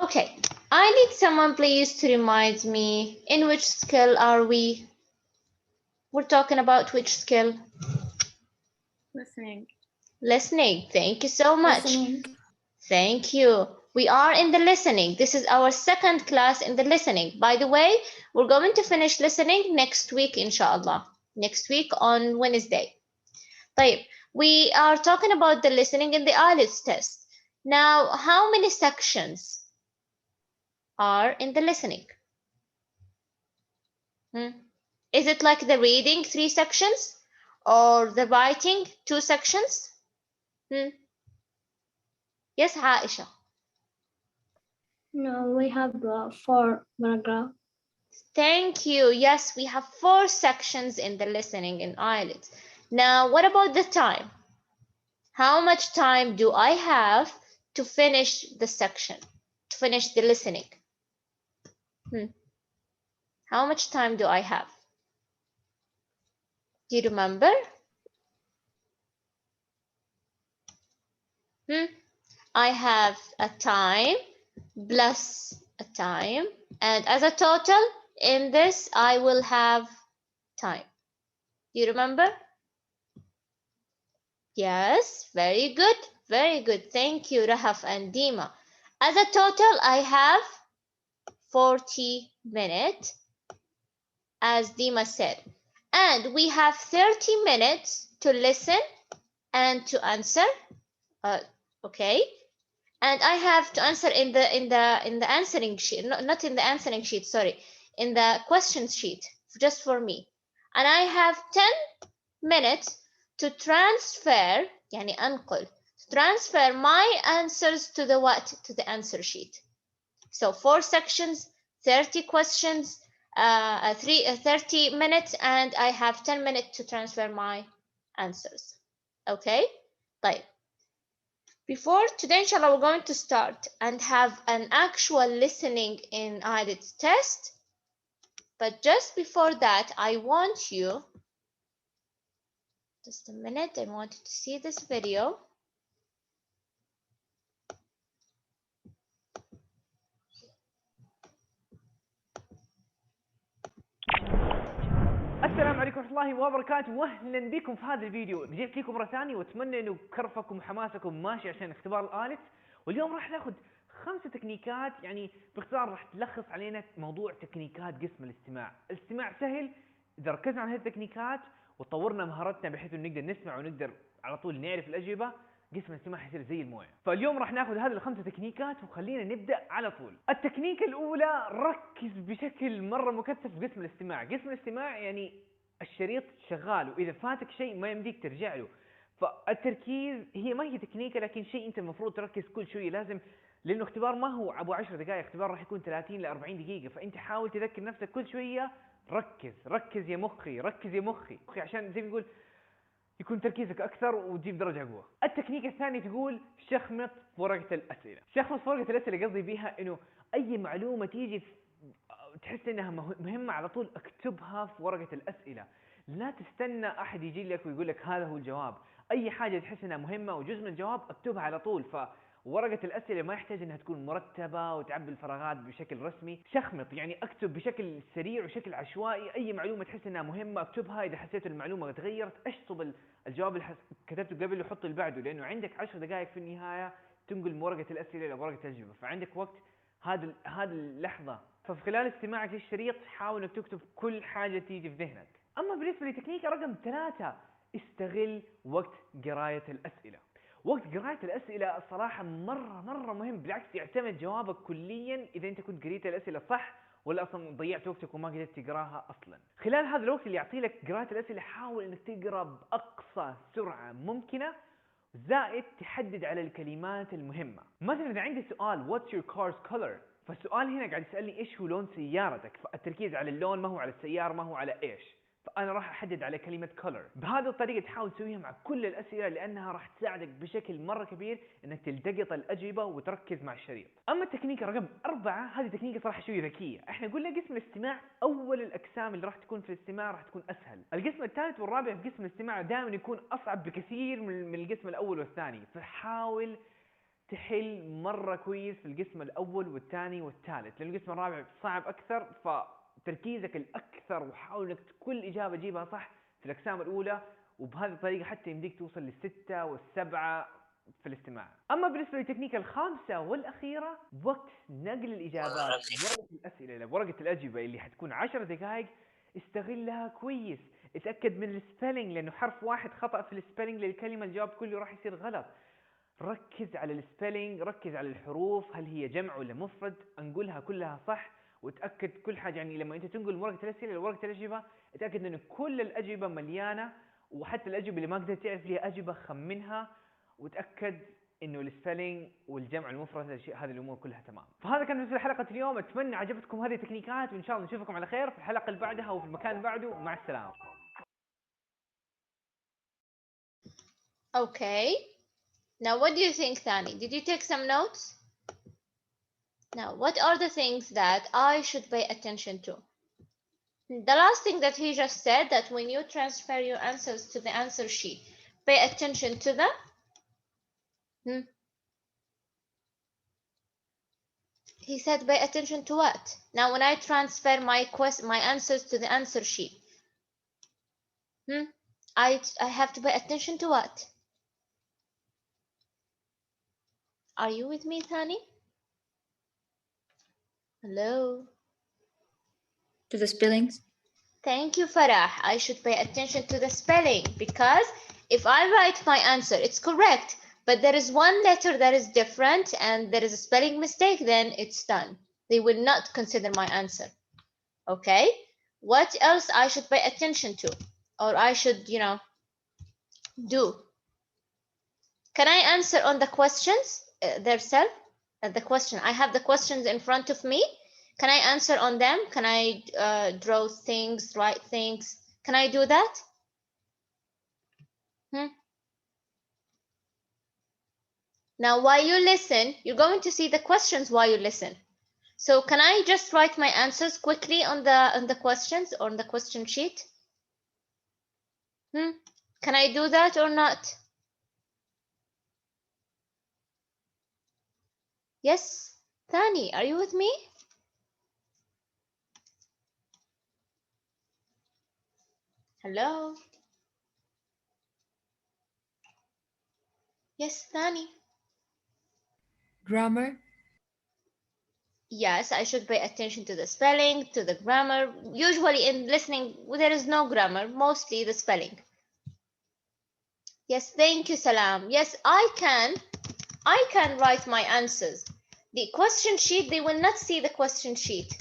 Okay, I need someone please to remind me in which skill are we? We're talking about which skill? Listening. Listening. Thank you so much. Listening. Thank you. We are in the listening. This is our second class in the listening. By the way, we're going to finish listening next week, inshallah. Next week on Wednesday. طيب, we are talking about the listening in the IELTS test. Now, how many sections are in the listening? Is it like the reading, 3 sections? Or the writing, 2 sections? Yes, Aisha. No, we have 4 paragraphs. Thank you. Yes, we have 4 sections in the listening in IELTS. Now, what about the time? How much time do I have to finish the section, to finish the listening? How much time do I have? Do you remember? I have a time plus a time, and as a total in this I will have time. Do you remember? Yes, very good, very good. Thank you, Rahaf and Dima. As a total I have 40 minutes, as Dima said, and we have 30 minutes to listen and to answer. Okay, and I have to answer in the answering sheet, not in the answering sheet, sorry, in the question sheet, just for me. And I have 10 minutes to transfer, يعني أنقل, transfer my answers to the what? To the answer sheet. So 4 sections, 30 questions, 30 minutes, and I have 10 minutes to transfer my answers. Okay? طيب. Before today, inshallah, we're going to start and have an actual listening in IELTS test. But just before that, I want you, just a minute, I want you to see this video. السلام عليكم ورحمة الله وبركاته، واهلا بكم في هذا الفيديو. رجعت لكم مرة ثانية واتمنى انه كرفكم وحماسكم ماشي عشان اختبار الآيلتس. واليوم راح ناخذ 5 تكنيكات، يعني باختصار راح تلخص علينا موضوع تكنيكات قسم الاستماع. الاستماع سهل اذا ركزنا على هذه التكنيكات وطورنا مهارتنا بحيث انه نقدر نسمع ونقدر على طول نعرف الأجوبة، قسم الاستماع حيصير زي المويه. فاليوم راح ناخذ هذه ال5 تكنيكات وخلينا نبدا على طول. التكنيكه الاولى، ركز بشكل مره مكثف في قسم الاستماع. قسم الاستماع يعني الشريط شغال، واذا فاتك شيء ما يمديك ترجع له. فالتركيز هي ما هي تكنيكه، لكن شيء انت المفروض تركز كل شويه، لازم، لانه اختبار ما هو ابو 10 دقائق، اختبار راح يكون 30 ل 40 دقيقه، فانت حاول تذكر نفسك كل شويه ركز يا مخي، ركز يا مخي، عشان زي ما يقول يكون تركيزك اكثر وتجيب درجه اقوى. التكنيك الثاني تقول شخمط في ورقه الاسئله. شخمط في ورقه الاسئله قصدي بيها انه اي معلومه تيجي تحس انها مهمه على طول اكتبها في ورقه الاسئله. لا تستنى احد يجي لك ويقول لك هذا هو الجواب. اي حاجه تحس انها مهمه وجزء من الجواب اكتبها على طول. ورقة الأسئلة ما يحتاج أنها تكون مرتبة وتعبي الفراغات بشكل رسمي. شخمط يعني اكتب بشكل سريع وشكل عشوائي أي معلومة تحس أنها مهمة اكتبها. إذا حسيت المعلومة تغيرت اشطب الجواب اللي كتبته قبل وحط اللي بعده، لأنه عندك 10 دقائق في النهاية تنقل من ورقة الأسئلة إلى ورقة الأجوبة، فعندك وقت. هذا اللحظة. ففي خلال استماعك للشريط حاول أنك تكتب كل حاجة تيجي في ذهنك. أما بالنسبة لتكنيك رقم 3، استغل وقت قراية الأسئلة. وقت قراءة الأسئلة الصراحة مرة مهم، بالعكس يعتمد جوابك كليا إذا أنت كنت قريت الأسئلة صح ولا أصلا ضيعت وقتك وما قدرت تقراها أصلا. خلال هذا الوقت اللي يعطي لك قراءة الأسئلة حاول أنك تقرأ بأقصى سرعة ممكنة، زائد تحدد على الكلمات المهمة. مثلا إذا عندي سؤال What's your car's color؟ فالسؤال هنا قاعد يسألني إيش هو لون سيارتك، فالتركيز على اللون ما هو على السيارة، ما هو على إيش، فأنا راح أحدد على كلمة color. بهذه الطريقة تحاول تسويها مع كل الأسئلة، لأنها راح تساعدك بشكل مرة كبير إنك تلتقط الأجوبة وتركز مع الشريط. أما التكنيكة رقم 4، هذه تكنيكة صراحة شوية ذكية. إحنا قلنا قسم الاستماع أول الأقسام اللي راح تكون في الاستماع راح تكون أسهل. القسم الثالث والرابع في قسم الاستماع دائما يكون أصعب بكثير من القسم الأول والثاني، فحاول تحل مرة كويس في القسم الأول والثاني والثالث، لأن القسم الرابع صعب أكثر، فتركيزك الأكثر وحاول إنك كل إجابة تجيبها صح في الأقسام الأولى، وبهذه الطريقة حتى يمديك توصل للستة والسبعة في الاستماع. أما بالنسبة للتكنيك الخامسة والأخيرة، وقت نقل الإجابات، ورقة الأسئلة ورقة الأجوبة اللي حتكون 10 دقائق، استغلها كويس. اتأكد من السبيلنج، لأنه حرف واحد خطأ في السبيلنج للكلمة الجواب كله راح يصير غلط. ركز على السبيلنج، ركز على الحروف، هل هي جمع ولا مفرد، انقلها كلها صح، وتأكد كل حاجة. يعني لما انت تنقل ورقة الأسئلة لورقة الأجوبة، اتأكد انه كل الأجوبة مليانة، وحتى الأجوبة اللي ما قدرت تعرف ليها أجوبة خمنها، وتأكد انه السبيلنج والجمع المفرد هذه الامور كلها تمام. فهذا كان بالنسبة لحلقة اليوم، اتمنى عجبتكم هذه التكنيكات، وان شاء الله نشوفكم على خير في الحلقة اللي بعدها وفي المكان اللي بعده. مع السلامة. Okay. Now, what do you think, Thani? Did you take some notes? Now, what are the things that I should pay attention to? The last thing that he just said, that when you transfer your answers to the answer sheet, pay attention to the He said pay attention to what? Now, when I transfer my answers to the answer sheet, I have to pay attention to what? Are you with me, Thani? Hello? To the spellings. Thank you, Farah. I should pay attention to the spelling, because if I write my answer, it's correct, but there is one letter that is different and there is a spelling mistake, then it's done. They will not consider my answer. Okay? What else I should pay attention to? Or I should, do? Can I answer on the questions themselves? The question. I have the questions in front of me. Can I answer on them? Can I draw things, write things? Can I do that? Now, while you listen, you're going to see the questions while you listen. So can I just write my answers quickly on the questions or on the question sheet? Can I do that or not? Yes, Thani, are you with me? Hello? Yes, Thani. Grammar. Yes, I should pay attention to the spelling, to the grammar. Usually in listening, there is no grammar, mostly the spelling. Yes, thank you, Salam. Yes, I can write my answers. The question sheet, they will not see the question sheet.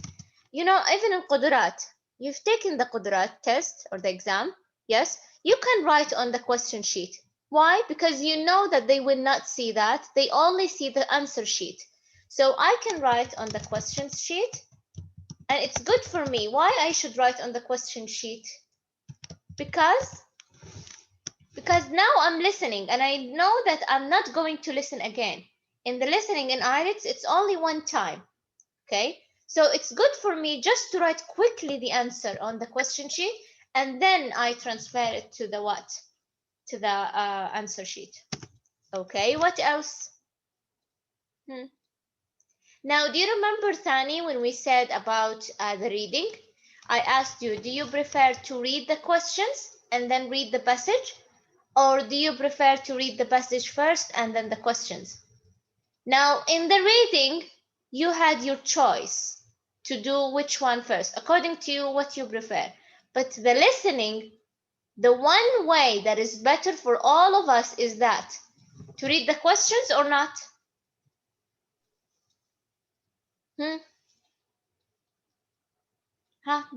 Even in Qudurat, you've taken the Qudurat test or the exam. Yes, you can write on the question sheet. Why? Because you know that they will not see that. They only see the answer sheet. So I can write on the question sheet, and it's good for me. Why I should write on the question sheet? Because now I'm listening, and I know that I'm not going to listen again. In the listening in IELTS, it's only one time. Okay? So it's good for me just to write quickly the answer on the question sheet, and then I transfer it to the what? To the answer sheet. Okay, what else? Now, do you remember, Thani, when we said about the reading? I asked you, do you prefer to read the questions and then read the passage? Or do you prefer to read the passage first and then the questions? Now, in the reading, you had your choice to do which one first, according to you, what you prefer. But the listening, the one way that is better for all of us is that to read the questions or not?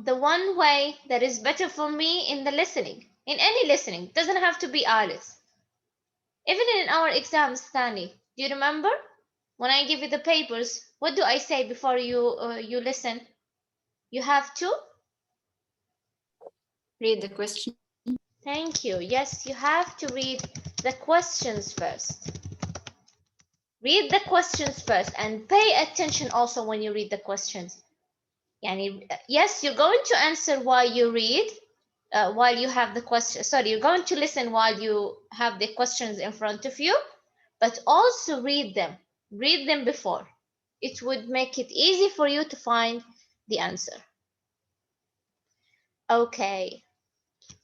The one way that is better for me in the listening, in any listening, doesn't have to be IELTS. Even in our exams, Thani, do you remember? When I give you the papers, what do I say before you listen? You have to Read the question. Thank you. Yes, you have to read the questions first. Read the questions first and pay attention also when you read the questions. Yes, you're going to answer while you read, while you have the question. Sorry, you're going to listen while you have the questions in front of you. but also read them. Read them before. It would make it easy for you to find the answer. Okay,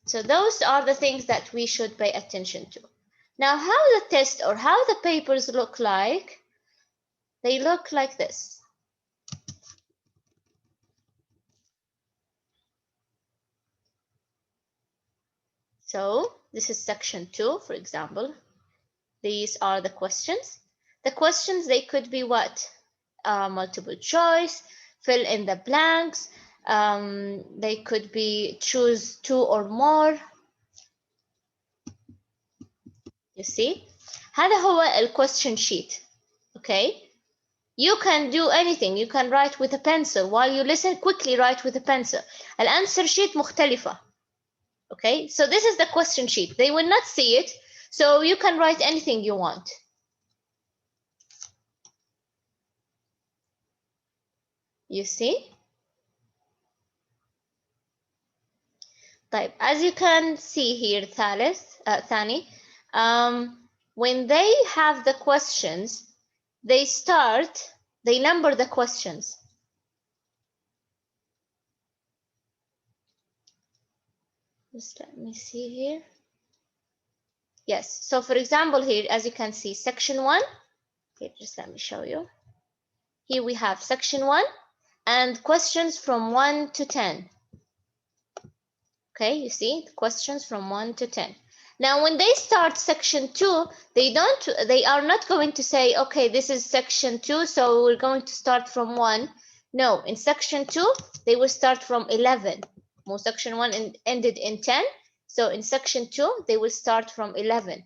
so those are the things that we should pay attention to. Now, how the test or how the papers look like? They look like this. So this is section 2, for example. These are the questions. The questions, they could be what? Multiple choice, fill in the blanks. They could be choose 2 or more. You see? هذا هو الquestion sheet. Okay? You can do anything. You can write with a pencil. While you listen, quickly write with a pencil. الأنسر sheet مختلفة. Okay? So this is the question sheet. They will not see it. So you can write anything you want. You see? طيب, as you can see here, ثاني, when they have the questions, they number the questions. Just let me see here. Yes, so for example here, as you can see, section 1, okay, just let me show you. Here we have section 1 and questions from 1 to 10. Okay, you see, questions from 1 to 10. Now, when they start section 2, they are not going to say, okay, this is section 2, so we're going to start from 1. No, in section 2, they will start from 11. Well, section 1 ended in 10, so in section 2, they will start from 11.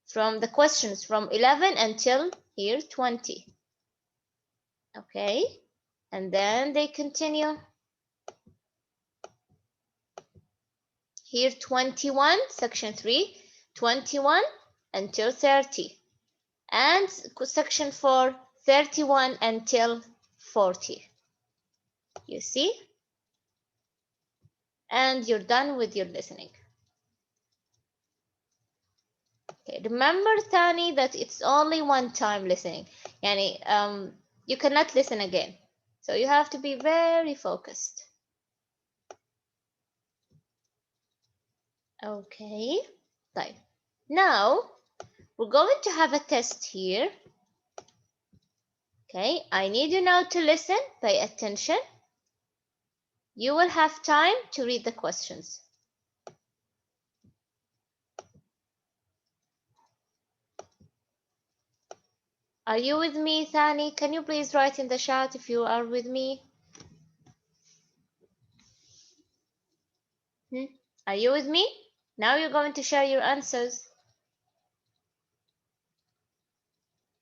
From the questions from 11 until here 20. Okay, and then they continue. Here 21, section 3, 21 until 30. And section 4, 31 until 40. You see? And you're done with your listening. Okay, remember Thani that it's only one time listening. Yani, you cannot listen again. So you have to be very focused. Okay, طيب. Now we're going to have a test here. Okay, I need you now to listen, pay attention. You will have time to read the questions. Are you with me, Thani? Can you please write in the chat if you are with me? Are you with me? Now you're going to share your answers.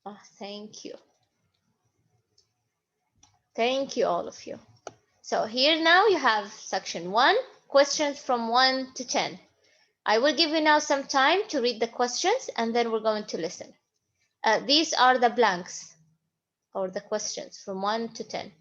Oh, thank you. Thank you, all of you. So here now you have section 1, questions from 1 to 10. I will give you now some time to read the questions and then we're going to listen. These are the blanks or the questions from 1 to 10.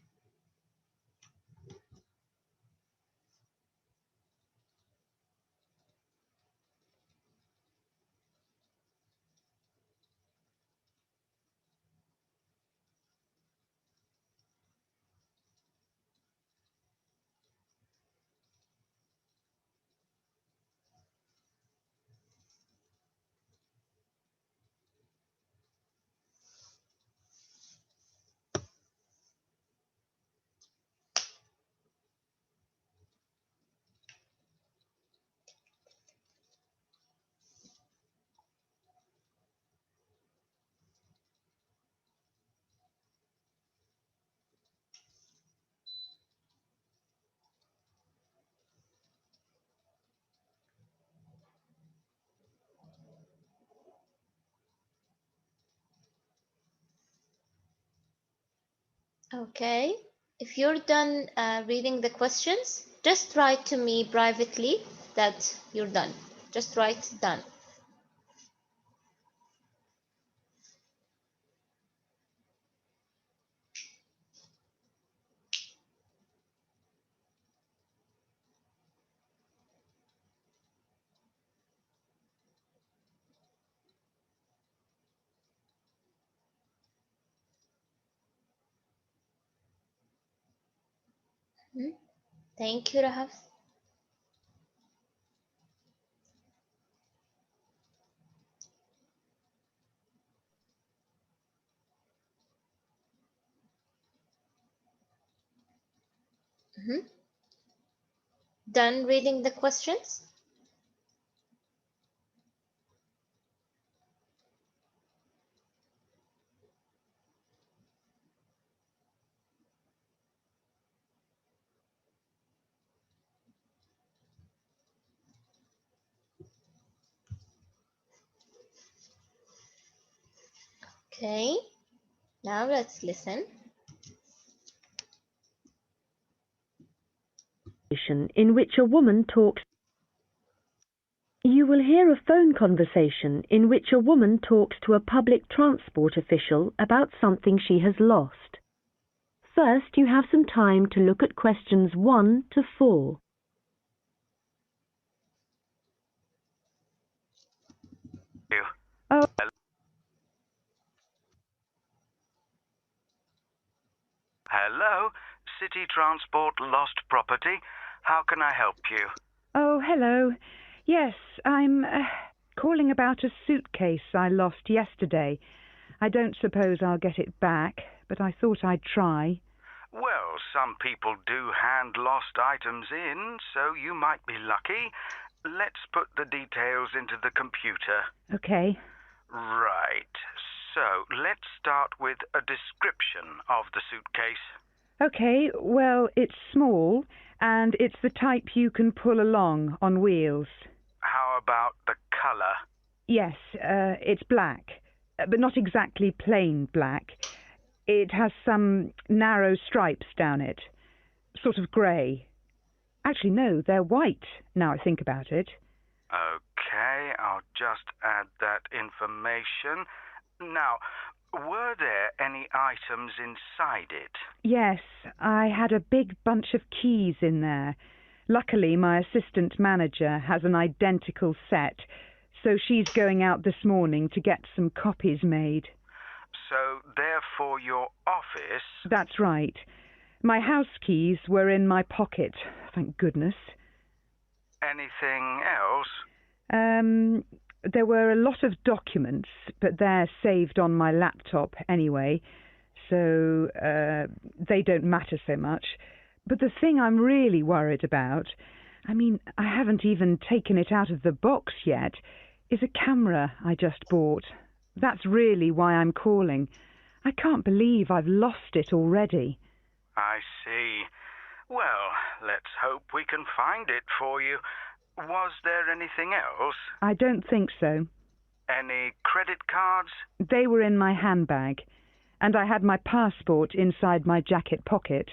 Okay, if you're done reading the questions, just write to me privately that you're done. Just write done. Hmm? Thank you, Rahaf. Mhm. Done reading the questions? Okay, now let's listen. In which a woman talks. You will hear a phone conversation in which a woman talks to a public transport official about something she has lost. First, you have some time to look at questions 1 to 4. Oh, Hello, City Transport Lost Property. How can I help you? oh, hello. Yes, I'm calling about a suitcase I lost yesterday. I don't suppose I'll get it back, but I thought I'd try. Well, some people do hand lost items in, so you might be lucky. Let's put the details into the computer. Okay. Right. So, let's start with a description of the suitcase. Okay, well, it's small, and it's the type you can pull along on wheels. How about the colour? Yes, it's black, but not exactly plain black. It has some narrow stripes down it, sort of grey. Actually, no, they're white, now I think about it. Okay, I'll just add that information. Now, were there any items inside it? Yes, I had a big bunch of keys in there. Luckily, my assistant manager has an identical set, so she's going out this morning to get some copies made. So, therefore, your office... That's right. My house keys were in my pocket, thank goodness. Anything else? There were a lot of documents, but they're saved on my laptop anyway, so they don't matter so much. But the thing I'm really worried about, I mean, I haven't even taken it out of the box yet, is a camera I just bought. That's really why I'm calling. I can't believe I've lost it already. I see. Well, let's hope we can find it for you. Was there anything else? I don't think so. Any credit cards? They were in my handbag, and I had my passport inside my jacket pocket.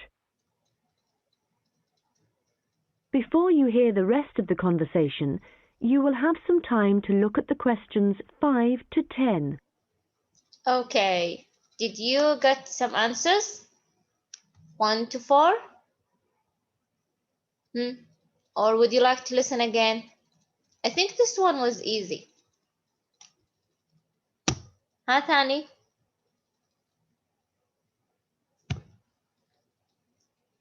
Before you hear the rest of the conversation, you will have some time to look at the questions 5 to 10. Okay, did you get some answers? 1 to 4? Or would you like to listen again? I think this one was easy. Huh, Thani?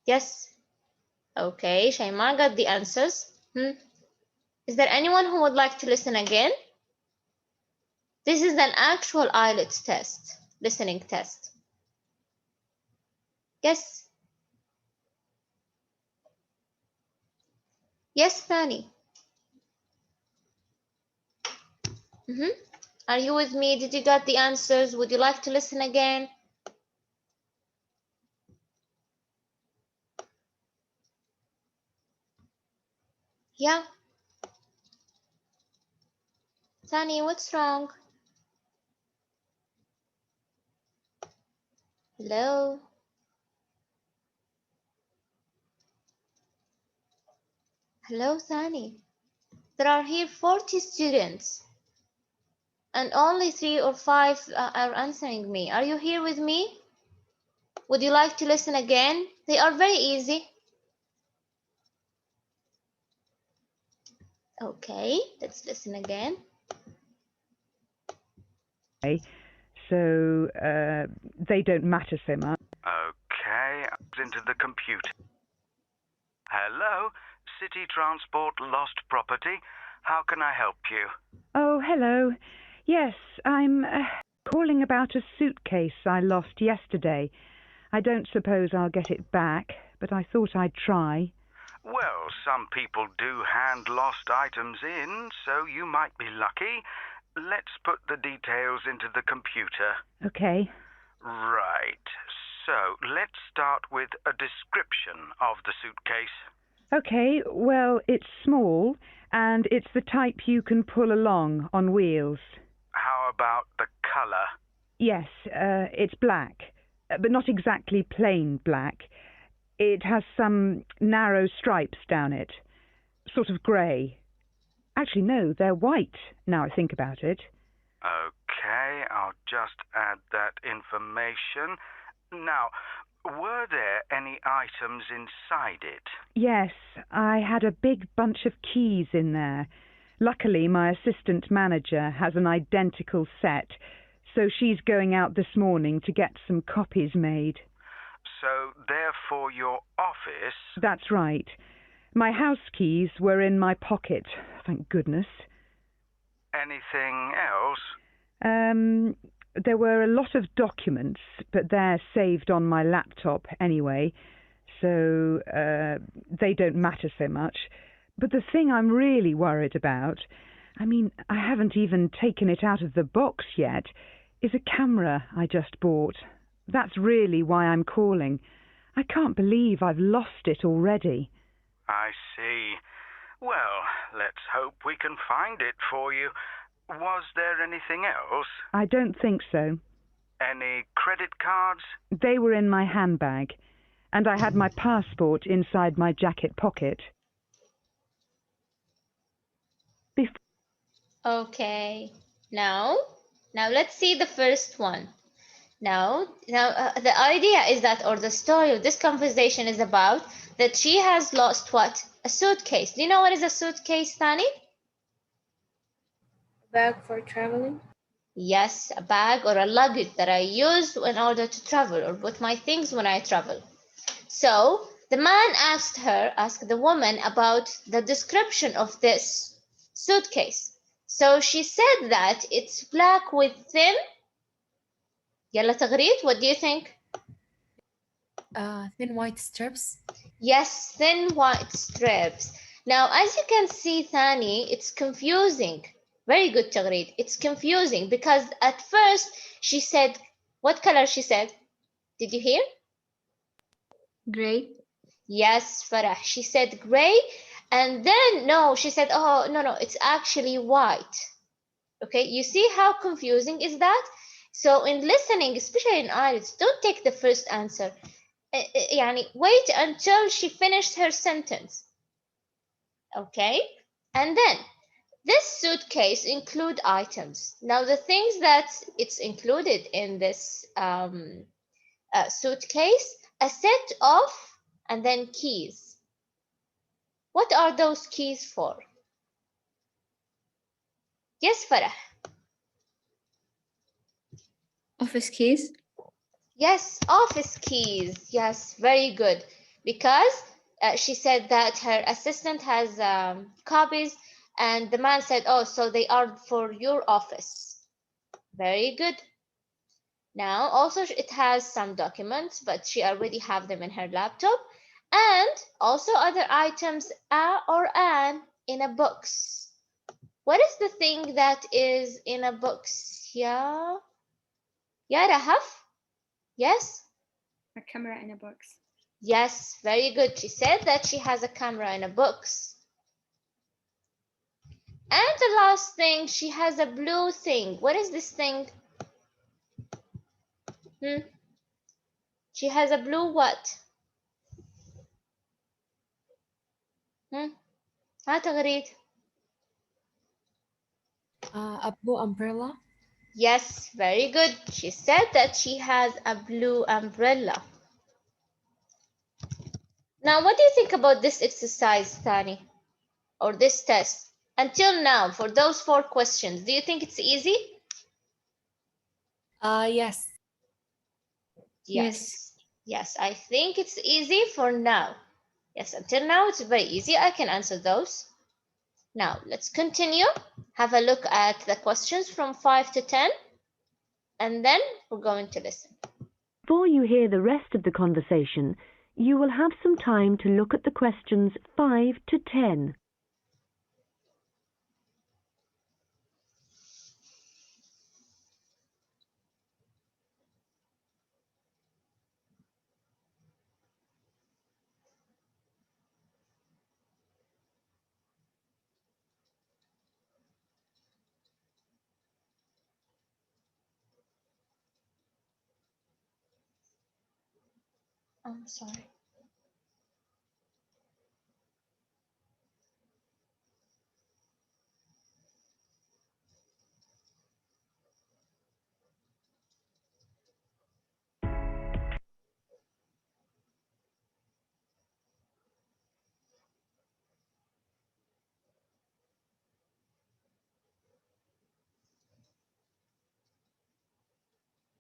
Yes. Okay, Shaima got the answers. Is there anyone who would like to listen again? This is an actual IELTS test, listening test. Yes. Yes, Thani. Are you with me? Did you get the answers? Would you like to listen again? Yeah. Thani, what's wrong? Hello? Hello, Thani. There are here 40 students, and only 3 or 5 are answering me. Are you here with me? Would you like to listen again? They are very easy. Okay, let's listen again. So they don't matter so much. Okay, into the computer. Hello, City Transport Lost Property. How can I help you? Oh, hello. Yes, I'm calling about a suitcase I lost yesterday. I don't suppose I'll get it back, but I thought I'd try. Well, some people do hand lost items in, so you might be lucky. Let's put the details into the computer. Okay. Right. So, let's start with a description of the suitcase. Okay, well, it's small, and it's the type you can pull along on wheels. How about the colour? Yes, it's black, but not exactly plain black. It has some narrow stripes down it, sort of grey. Actually, no, they're white, now I think about it. Okay, I'll just add that information. Now, were there any items inside it? Yes, I had a big bunch of keys in there. Luckily, my assistant manager has an identical set, so she's going out this morning to get some copies made. So, therefore, your office... That's right. My house keys were in my pocket, thank goodness. Anything else? There were a lot of documents, but they're saved on my laptop anyway, so they don't matter so much. But the thing I'm really worried about, I mean, I haven't even taken it out of the box yet, is a camera I just bought. That's really why I'm calling. I can't believe I've lost it already. I see. Well, let's hope we can find it for you. Was there anything else? I don't think so. Any credit cards? They were in my handbag, and I had my passport inside my jacket pocket. Okay. Now let's see the first one. Now, the idea is that, or the story of this conversation is about that she has lost what? A suitcase. Do you know what is a suitcase, Tani? Bag for traveling. Yes, a bag or a luggage that I use in order to travel or put my things when I travel. So the man asked the woman about the description of this suitcase. So she said that it's black with thin. يلا تغريد, what do you think? Thin white strips. Yes, thin white strips. Now, as you can see, Thani, it's confusing. Very good, Tagreed. It's confusing because at first she said, what color she said? Did you hear? Gray. Yes, Farah. She said gray. And then, no, she said, oh, no, it's actually white. Okay, you see how confusing is that? So in listening, especially in IELTS, don't take the first answer. يعني wait until she finished her sentence. Okay, and then this suitcase include items. Now the things that it's included in this suitcase, a set of and then keys. What are those keys for? Yes, Farah. Office keys. Yes, office keys. Yes, very good. Because she said that her assistant has copies, and the man said, oh, so they are for your office. Very good. Now, also it has some documents, but she already have them in her laptop. And also other items or an in a box. What is the thing that is in a box? Yeah, Rahaf? Yes? A camera in a box. Yes, very good. She said that she has a camera in a box. And the last thing, she has a blue thing. What is this thing? She has a blue what? ها تغريد. A blue umbrella. Yes, very good. She said that she has a blue umbrella. Now, what do you think about this exercise, Thani? Or this test? Until now, for those 4 questions, do you think it's easy? Yes. Yes, I think it's easy for now. Yes, until now it's very easy. I can answer those. Now let's continue. Have a look at the questions from 5 to 10, and then we're going to listen. Before you hear the rest of the conversation, you will have some time to look at the questions 5 to 10. I'm sorry.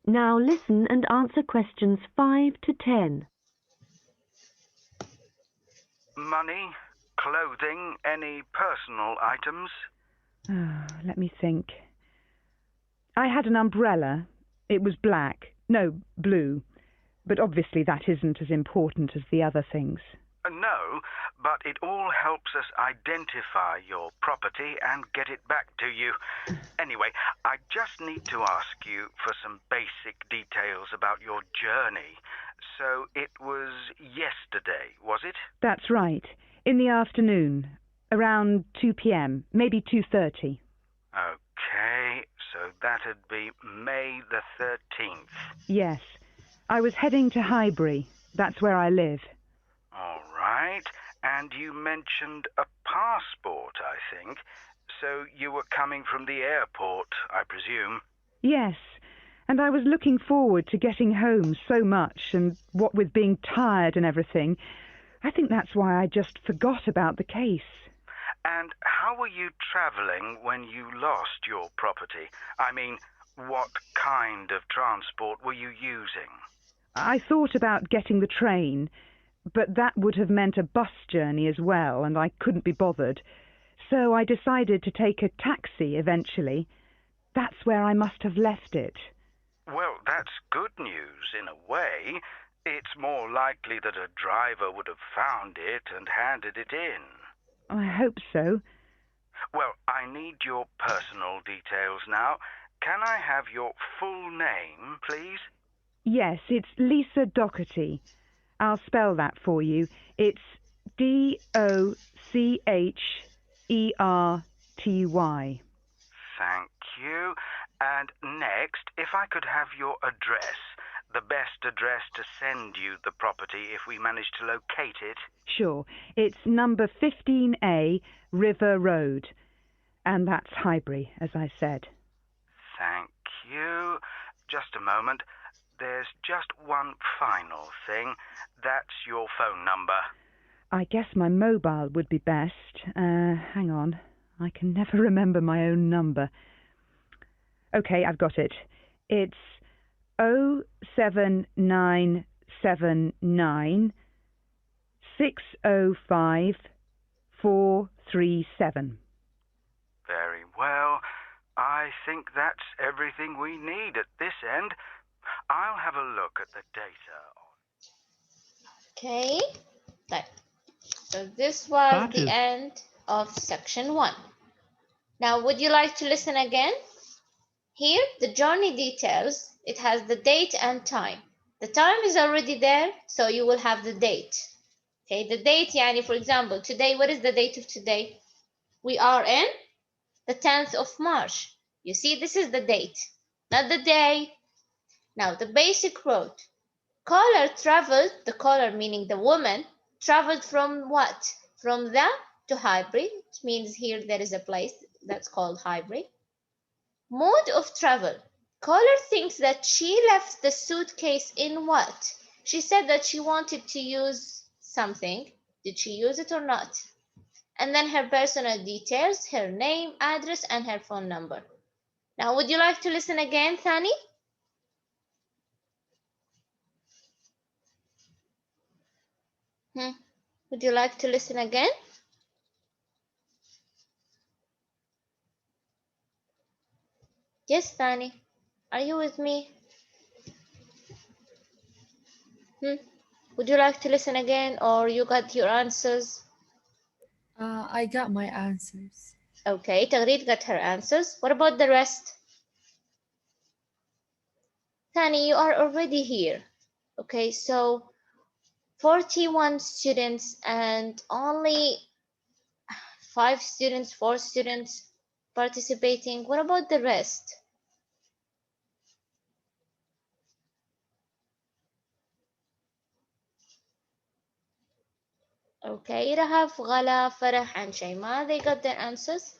Now listen and answer questions 5 to 10. Money, clothing, any personal items? Let me think. I had an umbrella. It was black. No, blue. But obviously that isn't as important as the other things. No, but it all helps us identify your property and get it back to you. Anyway, I just need to ask you for some basic details about your journey. So it was yesterday, was it? That's right. In the afternoon. Around 2 p.m. Maybe 2:30. Okay, so that'd be May the 13th. Yes. I was heading to Highbury. That's where I live. All right. And you mentioned a passport, I think. So you were coming from the airport, I presume? Yes. And I was looking forward to getting home so much, and what with being tired and everything, I think that's why I just forgot about the case. And how were you travelling when you lost your property? I mean, what kind of transport were you using? I thought about getting the train, but that would have meant a bus journey as well, and I couldn't be bothered. So I decided to take a taxi eventually. That's where I must have left it. Well, that's good news in a way. It's more likely that a driver would have found it and handed it in. I hope so. Well, I need your personal details now. Can I have your full name, please? Yes, it's Lisa Docherty. I'll spell that for you. It's Doccherty. Thank you. And next, if I could have your address, the best address to send you the property if we manage to locate it. Sure. It's number 15A, River Road. And that's Highbury, as I said. Thank you. Just a moment. There's just one final thing. That's your phone number. I guess my mobile would be best. Hang on. I can never remember my own number. OK, I've got it. It's 07979 605 437. Very well. I think that's everything we need at this end. I'll have a look at the data. Okay. Right. So this was the end of section 1. Now, would you like to listen again? Here, the journey details, it has the date and time. The time is already there, so you will have the date. Okay, the date, yani, for example, today, what is the date of today? We are in the 10th of March. You see, this is the date, not the day. Now, the basic road. Caller traveled, the caller meaning the woman, traveled from what? From the to Highbury. It means here there is a place that's called Highbury. Mode of travel. Caller thinks that she left the suitcase in what? She said that she wanted to use something. Did she use it or not? And then her personal details, her name, address, and her phone number. Now, would you like to listen again, Thani? Would you like to listen again? Yes, Thani. Are you with me? Would you like to listen again, or you got your answers? I got my answers. Okay, Tagreed got her answers. What about the rest? Thani, you are already here. Okay, so 41 students and only 4 students participating. What about the rest? Okay, Rahaf, Ghala, Farah, and Shaima, they got their answers.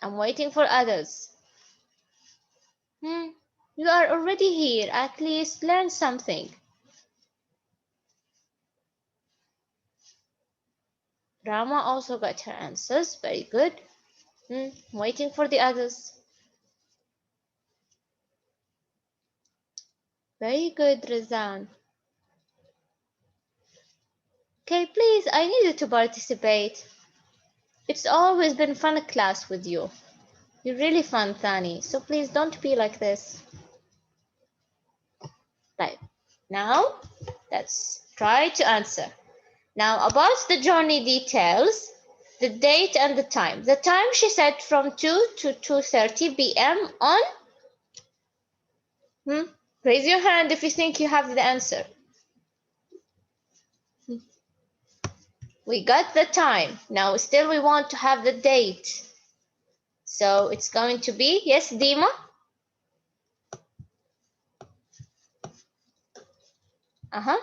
I'm waiting for others. You are already here. At least learn something. Rama also got her answers. Very good. Waiting for the others. Very good, Rizan. Okay, please, I need you to participate. It's always been fun class with you. You're really fun, Thani. So please don't be like this. Right. Now, let's try to answer. Now, about the journey details, the date and the time. The time she said from 2 to 2:30 p.m. on. Raise your hand if you think you have the answer. We got the time. Now, still we want to have the date. So it's going to be, yes, Dima?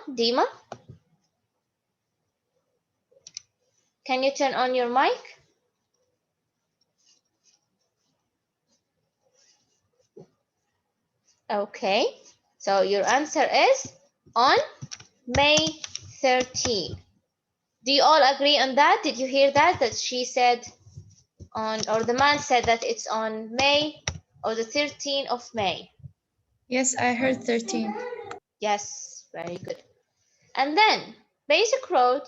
Dima? Can you turn on your mic? Okay, so your answer is on May 13. Do you all agree on that? Did you hear that? That she said on, or the man said that it's on May or the 13th of May? Yes, I heard 13. Yes, very good. And then basic road,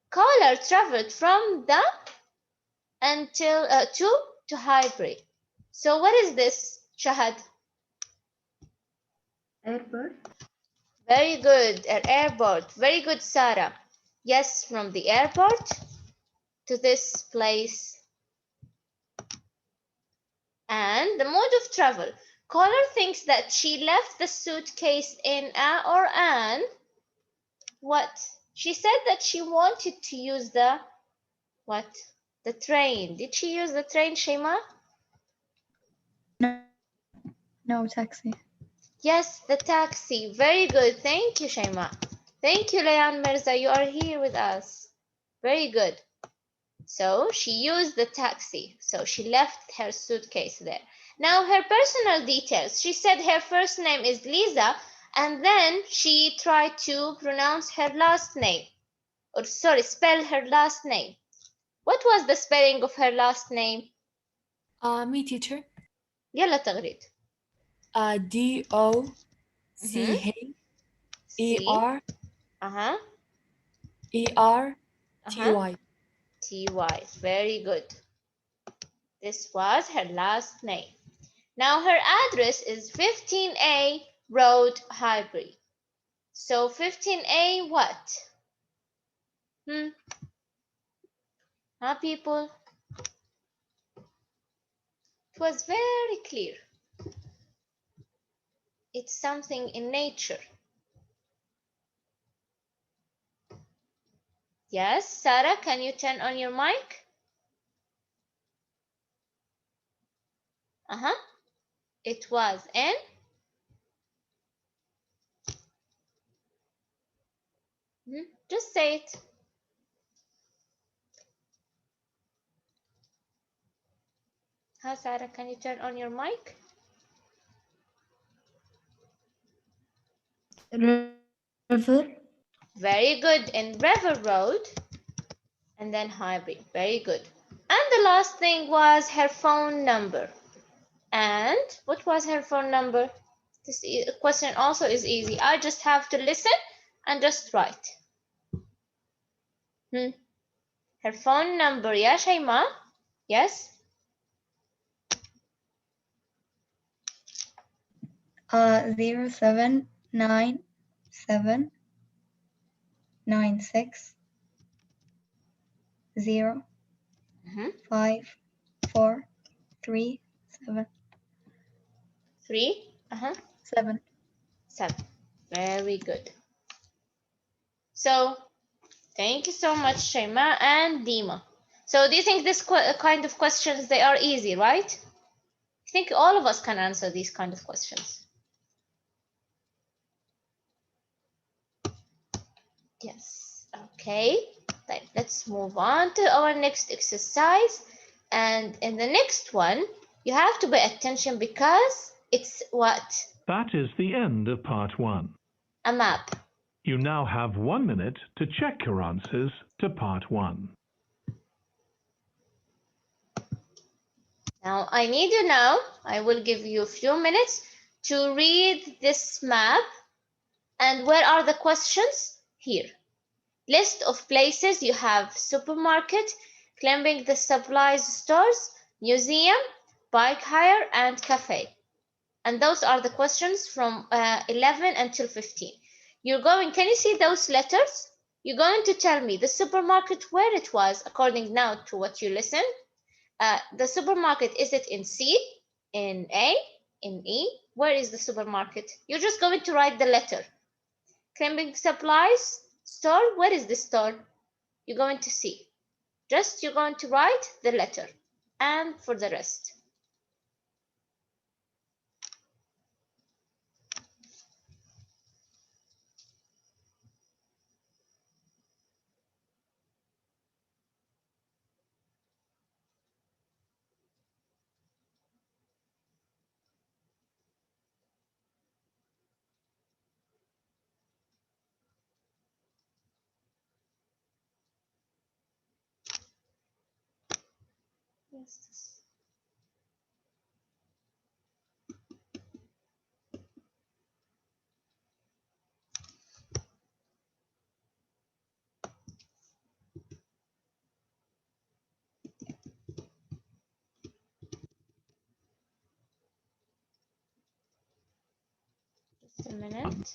caller traveled from the until to Highbury. So what is this, Shahad? Airport. Very good, an airport. Very good, Sarah. Yes, from the airport to this place. And the mode of travel. Caller thinks that she left the suitcase in a or an. What? She said that she wanted to use the what? The train. Did she use the train, Shema? No, taxi. Yes, the taxi. Very good. Thank you, Shema. Thank you, Layan Mirza. You are here with us. Very good. So she used the taxi. So she left her suitcase there. Now her personal details. She said her first name is Lisa, and then she tried to pronounce her last name. Or sorry, spell her last name. What was the spelling of her last name? Me, teacher. يلا تغريد. DOCHER ERTY. TY. Very good. This was her last name. Now her address is 15A Road, Highbury. So 15A what? People? It was very clear. It's something in nature. Yes, Sarah, can you turn on your mic? It was in just say it. Sarah, can you turn on your mic? River. Very good. In River Road and then Highbury. Very good. And the last thing was her phone number. And what was her phone number? This question also is easy. I just have to listen and just write. Her phone number, yeah, Shaima? Yes? 0797054337. 3? 7. Very good. So, thank you so much, Shaima and Dima. So, do you think this kind of questions, they are easy, right? I think all of us can answer these kind of questions. Yes. Okay. Right. Let's move on to our next exercise. And in the next one, you have to pay attention because it's what? That is the end of part 1. A map. You now have 1 minute to check your answers to part 1. Now, I need you now. I will give you a few minutes to read this map. And where are the questions? Here. List of places you have: supermarket, climbing the supplies stores, museum, bike hire, and cafe. And those are the questions from 11 until 15. Can you see those letters? You're going to tell me the supermarket where it was according now to what you listen. The supermarket, is it in C, in A, in E? Where is the supermarket? You're just going to write the letter. Climbing supplies store, where is the store? You're going to see. You're going to write the letter. And for the rest. Yes. Just a minute.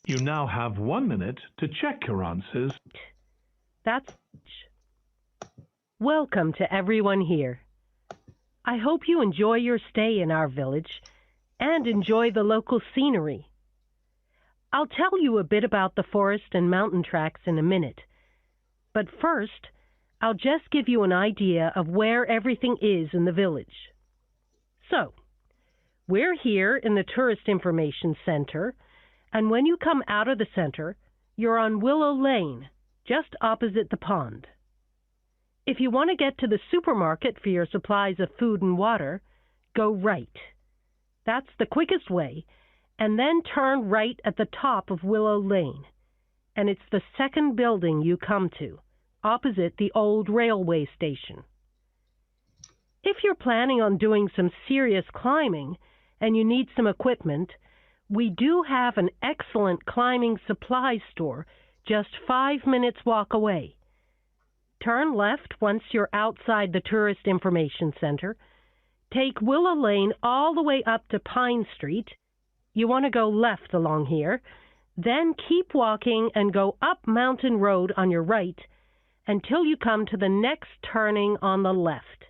You now have 1 minute to check your answers. That's welcome to everyone here. I hope you enjoy your stay in our village and enjoy the local scenery. I'll tell you a bit about the forest and mountain tracks in a minute. But first, I'll just give you an idea of where everything is in the village. So, we're here in the Tourist Information Center, and when you come out of the center, you're on Willow Lane, just opposite the pond. If you want to get to the supermarket for your supplies of food and water, go right. That's the quickest way, and then turn right at the top of Willow Lane. And it's the second building you come to, opposite the old railway station. If you're planning on doing some serious climbing and you need some equipment, we do have an excellent climbing supply store just 5 minutes walk away. Turn left once you're outside the Tourist Information Center. Take Willow Lane all the way up to Pine Street. You want to go left along here. Then keep walking and go up Mountain Road on your right until you come to the next turning on the left.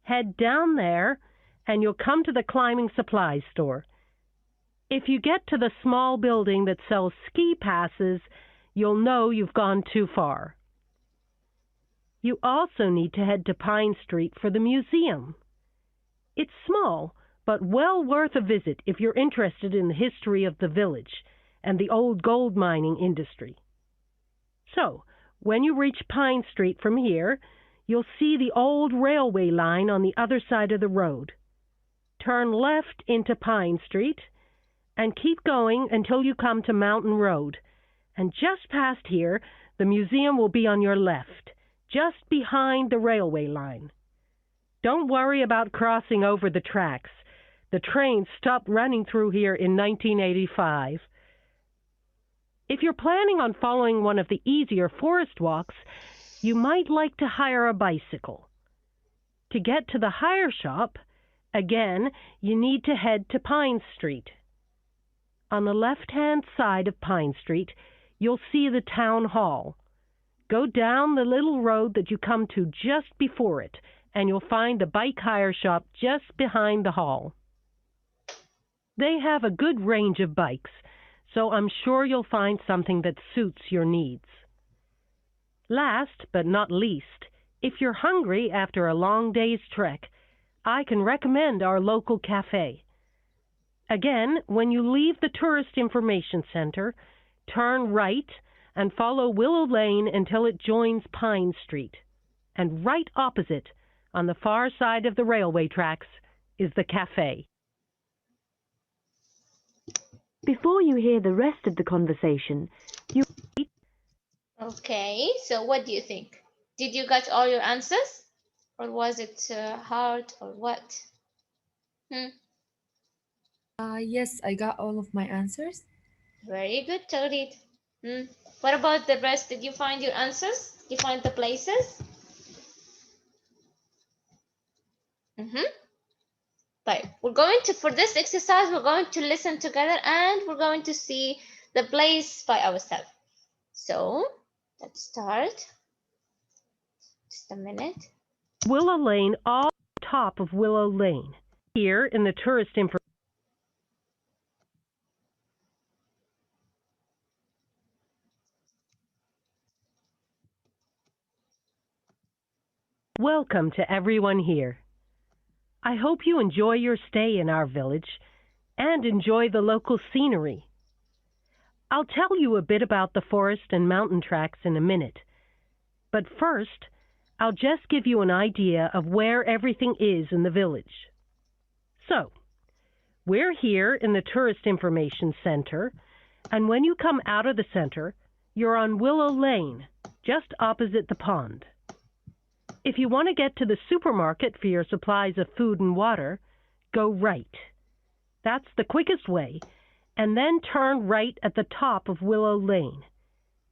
Head down there and you'll come to the climbing supplies store. If you get to the small building that sells ski passes, you'll know you've gone too far. You also need to head to Pine Street for the museum. It's small, but well worth a visit if you're interested in the history of the village and the old gold mining industry. So, when you reach Pine Street from here, you'll see the old railway line on the other side of the road. Turn left into Pine Street and keep going until you come to Mountain Road. And just past here, the museum will be on your left, just behind the railway line. Don't worry about crossing over the tracks. The train stopped running through here in 1985. If you're planning on following one of the easier forest walks, you might like to hire a bicycle. To get to the hire shop, again, you need to head to Pine Street. On the left-hand side of Pine Street, you'll see the town hall. Go down the little road that you come to just before it, and you'll find the bike hire shop just behind the hall. They have a good range of bikes, so I'm sure you'll find something that suits your needs. Last but not least, if you're hungry after a long day's trek, I can recommend our local cafe. Again, when you leave the Tourist Information Center, turn right and follow Willow Lane until it joins Pine Street. And right opposite, on the far side of the railway tracks, is the cafe. Before you hear the rest of the conversation, you... Okay, so what do you think? Did you get all your answers? Or was it hard or what? Yes, I got all of my answers. Very good, Tawreed. What about the rest? Did you find your answers? Did you find the places? Right. We're going to, for this exercise, we're going to listen together and we're going to see the place by ourselves. So let's start. Just a minute. Willow Lane, all top of Willow Lane. Here in the tourist information. Welcome to everyone here. I hope you enjoy your stay in our village and enjoy the local scenery. I'll tell you a bit about the forest and mountain tracks in a minute. But first, I'll just give you an idea of where everything is in the village. So, we're here in the Tourist Information Center, and when you come out of the center, you're on Willow Lane, just opposite the pond. If you want to get to the supermarket for your supplies of food and water, go right. That's the quickest way, and then turn right at the top of Willow Lane.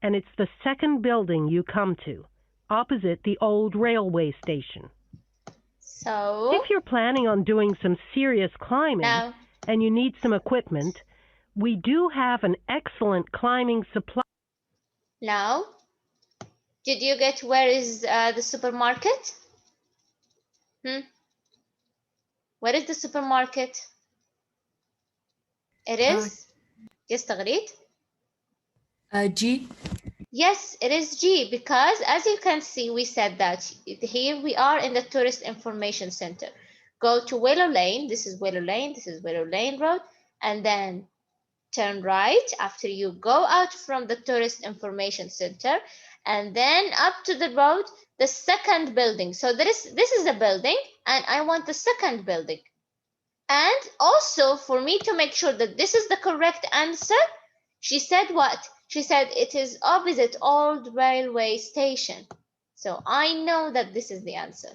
And it's the second building you come to, opposite the old railway station. So, if you're planning on doing some serious climbing and you need some equipment, we do have an excellent climbing supply. Now, did you get where is the supermarket? Where is the supermarket? It is? Yes, Tagreed? G. Yes, it is G, because as you can see, we said that here we are in the Tourist Information Center. Go to Willow Lane. This is Willow Lane. This is Willow Lane Road. And then turn right after you go out from the Tourist Information Center. And then up to the road, the second building. So this is a building, and I want the second building. And also, for me to make sure that this is the correct answer, she said what? She said it is opposite Old Railway Station. So I know that this is the answer.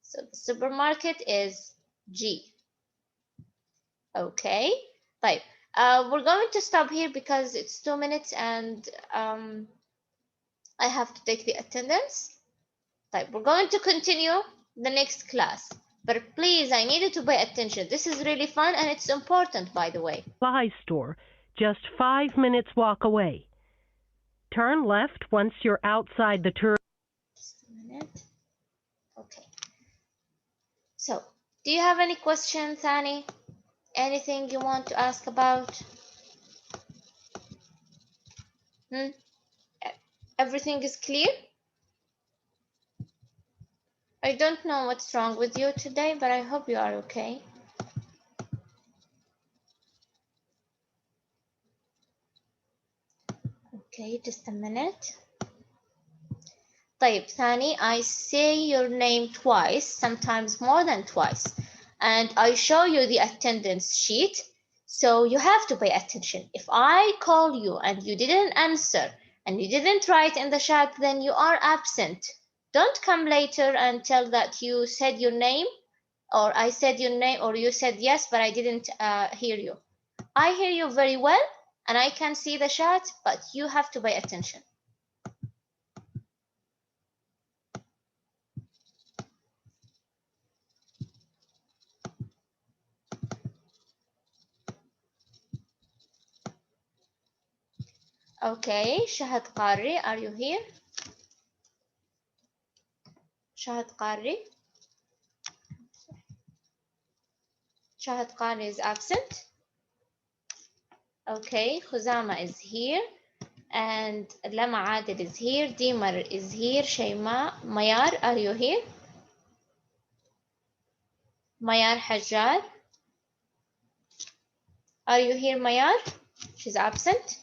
So the supermarket is G. Okay. Right. We're going to stop here because it's 2 minutes and I have to take the attendance. Right. We're going to continue the next class. But please, I need you to pay attention. This is really fun and it's important, by the way. Supply store, just 5 minutes walk away. Turn left once you're outside the tour. Just a minute. Okay. So, do you have any questions, Annie? Anything you want to ask about? Everything is clear? I don't know what's wrong with you today, but I hope you are okay. Okay, just a minute. طيب, Thani, I say your name twice, sometimes more than twice, and I show you the attendance sheet, so you have to pay attention. If I call you and you didn't answer and you didn't write in the chat, then you are absent. Don't come later and tell that you said your name, or I said your name, or you said yes, but I didn't hear you. I hear you very well, and I can see the chat, but you have to pay attention. Okay, Shahad Qari, are you here? Shahad Qari? Shahad Qari is absent. Okay, Khuzama is here. And Lama Adil is here. Dimar is here. Shayma, Mayar, are you here? Mayar Hajjar. Are you here, Mayar? She's absent.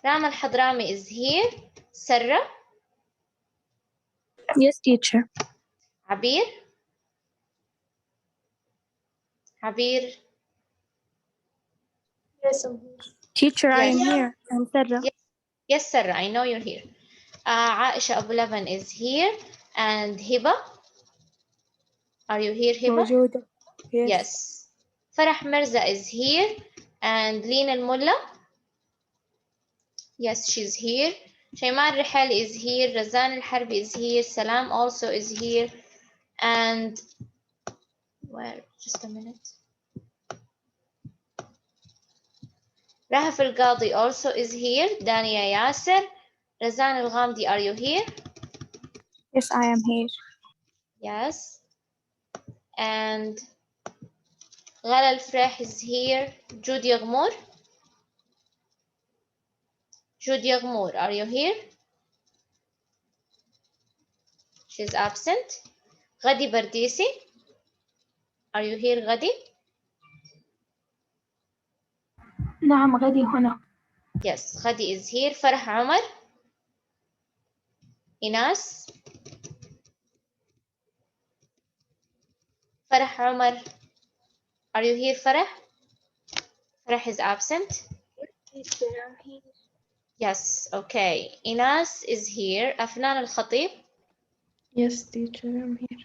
Ram Al-Hadrami is here. Sarah. Yes, teacher. Abir. Abir. Yes, I'm here. Teacher, I am Yes. here. I'm Sarah. Yes, yes, Sarah, I know you're here. Aisha Abu Laban is here. And Hiba. Are you here, Hiba? موجودة. Yes. Yes. Farah Mirza is here. And Lina Al-Mulla. Yes, she's here. Shayman Rihal is here. Razan Al-Harbi is here. Salam also is here. And where? Just a minute. Rahaf Al-Qadi also is here. Dania Yasser. Razan Al-Ghamdi, are you here? Yes, I am here. Yes. And Ghala Al-Freh is here. Jude Yaghmour. Jude Yaghmour, are you here? She's absent. Ghadi Bardisi. Are you here, Ghadi? نعم غدي هنا. Yes, Ghadi is here. Farah Umar. Inas. Farah Umar. Are you here, Farah? Farah is absent. Teacher, I'm here. Yes, okay. Inas is here. Afnan Al-Khatib. Yes, teacher, I'm here.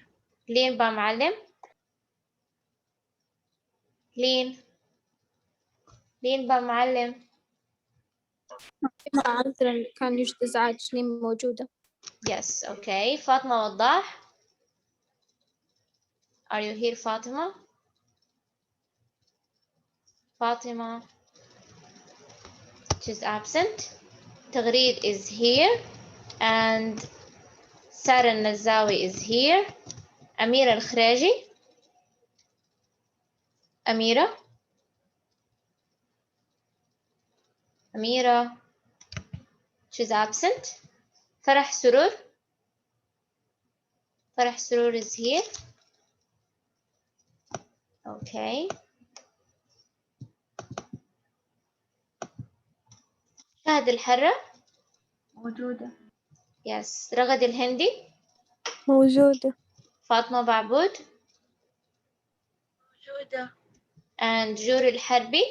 Lin Ba معلم. لين Ba معلم. عذرا كان يوجد إزعاج لين موجودة. Yes, okay. Fatma Waddah. Are you here, Fatima? Fatima. She's absent. Taghreed is here. And Sarah Nazawi is here. Amira Al-Khraji. Amira. Amira. She's absent. Farah Surur. Farah Surur is here. Okay. شاهد الحرة. موجودة. Yes. رغد الهندي. موجودة. فاطمة بعبود. موجودة. And جوري الحربي.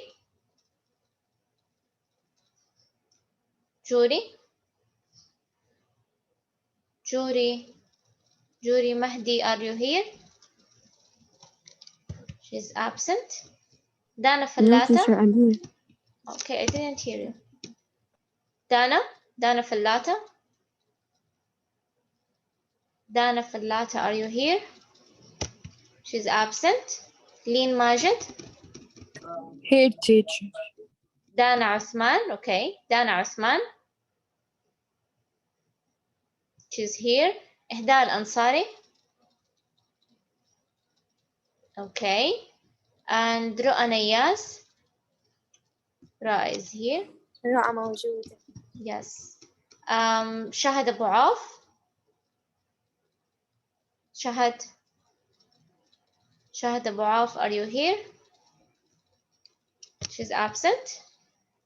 Juri Mahdi, are you here? She's absent. Dana No, Fallata. teacher, I'm here. Okay, I didn't hear you. Dana Fallata. Dana Fallata, are you here? She's absent. Leen Majid. Here, teacher. Dana Uthman. Okay, Dana Uthman. She's here. Ihda Ansari. Okay. And Ru'a Nayas. Ru'a is here. رائعة موجودة. Yes. Shahad Abu Auf. Shahad Abu Auf, are you here? She's absent.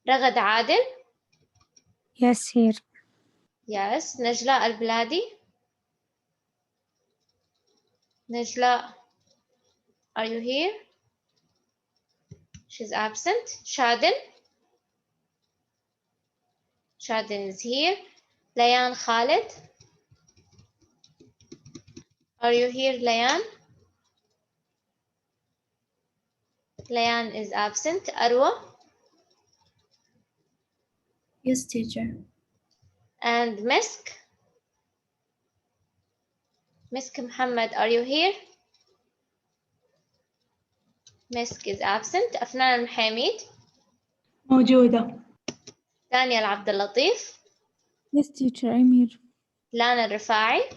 Ragad Adil. Yes, here. Yes. Najla Al-Bladi. Najla, are you here? She's absent. Shadin. Shadin is here. Layan Khalid. Are you here, Layan? Layan is absent. Arwa. Yes, teacher. And Misk? Misk Muhammad, are you here? Misk is absent. أفنان الحميد. موجودة. دانيال عبد اللطيف. Yes, teacher, I'm here. لانا الرفاعي.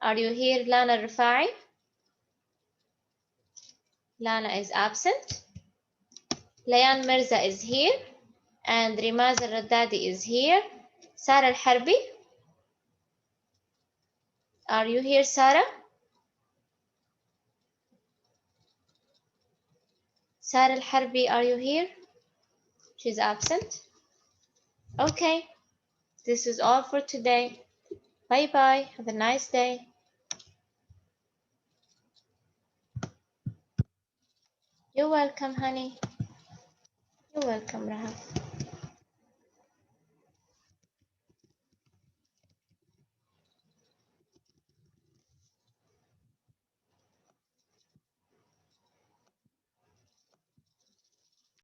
Are you here, لانا الرفاعي? Lana is absent. Layan Mirza is here. And Rimaz al-Raddadi is here. Sarah al-Harbi. Are you here, Sarah? Sarah al-Harbi, are you here? She's absent. Okay. This is all for today. Bye-bye. Have a nice day. You're welcome, honey. You're welcome, Rahaf.